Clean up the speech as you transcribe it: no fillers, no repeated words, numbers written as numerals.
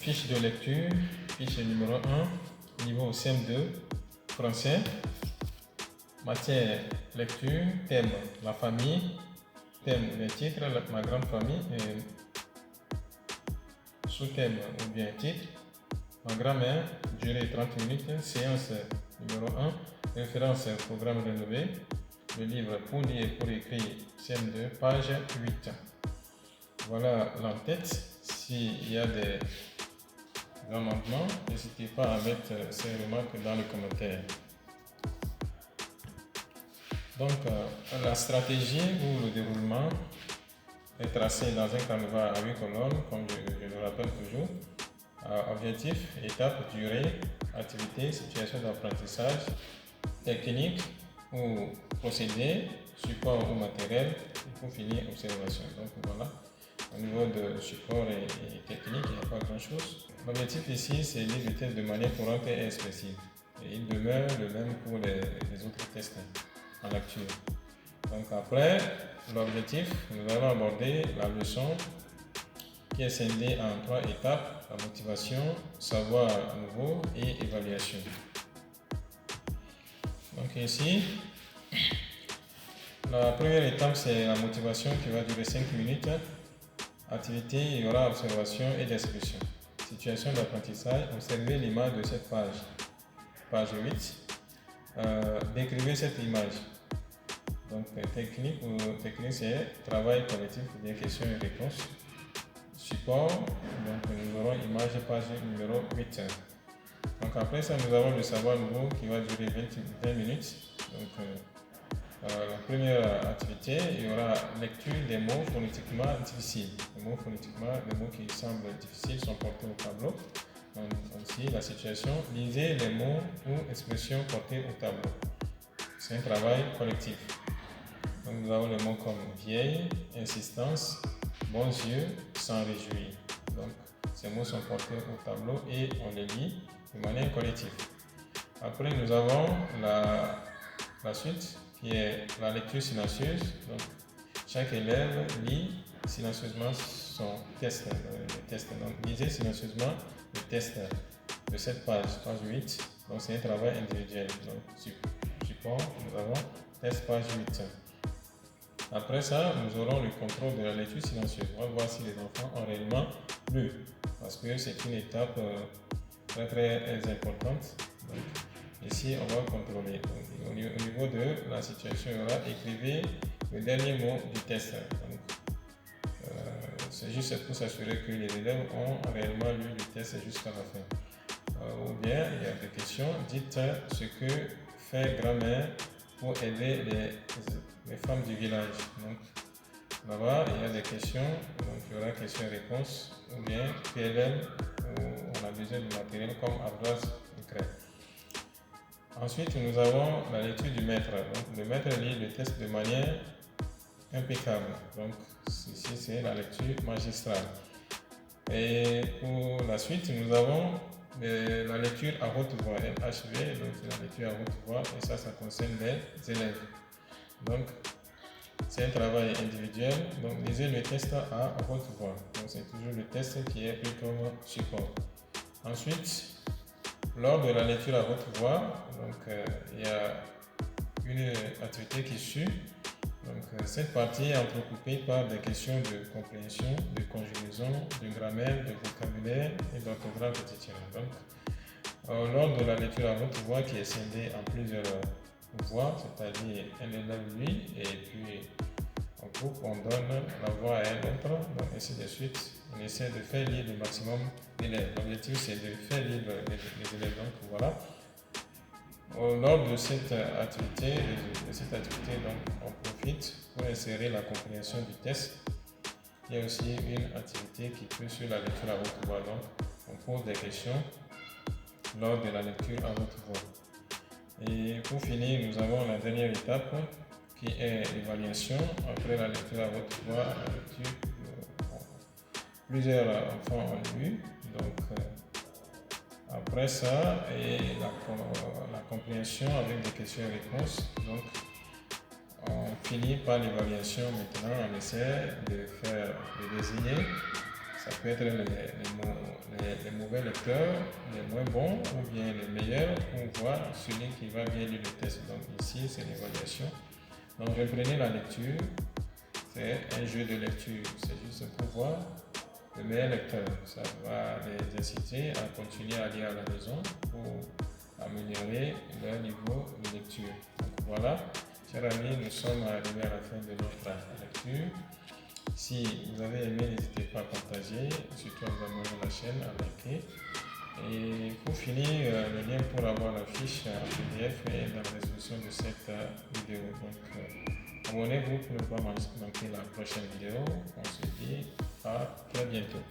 fiche de lecture, fiche numéro 1, niveau CM2, français, matière lecture, thème la famille, thème les titres, ma grande famille, et sous-thème ou bien titre, ma grammaire, durée 30 minutes, séance numéro 1, référence programme rénové, le livre pour lire pour écrire CM2, page 8. Voilà l'entête. S'il y a des amendements, n'hésitez pas à mettre ces remarques dans les commentaires. Donc, la stratégie ou le déroulement est tracé dans un canevas à 8 colonnes, comme je le rappelle toujours. Objectif, étape, durée, activité, situation d'apprentissage, technique ou procédé, support ou matériel, et pour finir, observation. Donc voilà, au niveau de support et technique, il n'y a pas grand chose. L'objectif ici, c'est lire le test de manière courante et expressive. Et il demeure le même pour les autres tests en lecture. Donc après l'objectif, nous allons aborder la leçon qui est scindée en 3 étapes, la motivation, savoir nouveau et évaluation. Donc ici, la première étape, c'est la motivation qui va durer 5 minutes. Activité, il y aura observation et description. Situation d'apprentissage, observez l'image de cette page. Page 8. Décrivez cette image. Donc technique c'est travail collectif ou bien questions et réponses. Support, donc nous aurons image page numéro 8. Donc après ça, nous avons le savoir nouveau qui va durer 20 minutes. Donc la première activité, il y aura lecture des mots phonétiquement difficiles. Les mots phonétiquement, les mots qui semblent difficiles sont portés au tableau. Donc ici, la situation, lisez les mots ou expressions portés au tableau. C'est un travail collectif. Donc nous avons les mots comme vieille, insistance, bons yeux, s'en réjouir. Donc ces mots sont portés au tableau et on les lit de manière collective. Après nous avons la suite qui est la lecture silencieuse. Donc chaque élève lit silencieusement son test. Donc lisez silencieusement le test de cette page 8. Donc c'est un travail individuel. Donc support, nous avons test page 8. Après ça, nous aurons le contrôle de la lecture silencieuse. On va voir si les enfants ont réellement lu, parce que c'est une étape très importante. Donc, ici, on va contrôler. Donc, au niveau de la situation, écrivez le dernier mot du test. C'est juste pour s'assurer que les élèves ont réellement lu le test jusqu'à la fin. Ou bien, il y a des questions. Dites ce que fait grammaire pour aider les femmes du village. Donc là-bas, il y a des questions. Donc il y aura questions-réponses ou bien PLM où on a besoin de matériel comme ardoise et craie. Ensuite, nous avons la lecture du maître. Donc le maître lit le test de manière impeccable. Donc ici, c'est la lecture magistrale. Et pour la suite, nous avons la lecture à haute voix, LHV, donc c'est la lecture à haute voix et ça concerne les élèves. Donc c'est un travail individuel, donc lisez le test à haute voix. Donc c'est toujours le test qui est pris comme support. Ensuite, lors de la lecture à haute voix, donc il y a une activité qui suit. Donc cette partie est entrecoupée par des questions de compréhension, de conjugaison, de grammaire, de vocabulaire et d'orthographe, etc. Donc lors de la lecture à haute voix qui est scindée en plusieurs voix, c'est-à-dire un élève lui et puis en groupe on donne la voix à un autre, donc ainsi de suite. On essaie de faire lire le maximum d'élèves. L'objectif c'est de faire lire les élèves. Donc voilà. Lors de cette activité, donc, on profite pour insérer la compréhension du test. Il y a aussi une activité qui peut sur la lecture à haute voix. Donc, on pose des questions lors de la lecture à haute voix. Et pour finir, nous avons la dernière étape qui est l'évaluation. Après la lecture à haute voix, plusieurs enfants ont lu. Donc, après ça, et la compréhension avec des questions et réponses. Donc, on finit par l'évaluation. Maintenant, on essaie de désigner Ça peut être les mauvais lecteurs, les moins bons ou bien les meilleurs pour voir celui qui va bien lire le test. Donc ici, c'est l'évaluation. Donc je prenais la lecture. C'est un jeu de lecture. C'est juste pour voir le meilleur lecteur. Ça va les inciter à continuer à lire à la maison pour améliorer leur niveau de lecture. Donc voilà, chers amis, nous sommes arrivés à la fin de notre lecture. Si vous avez aimé, n'hésitez pas à partager, surtout à vous abonner à la chaîne, à liker. Et pour finir, le lien pour avoir la fiche en PDF est dans la description de cette vidéo. Donc, abonnez-vous pour ne pas manquer la prochaine vidéo. On se dit à très bientôt.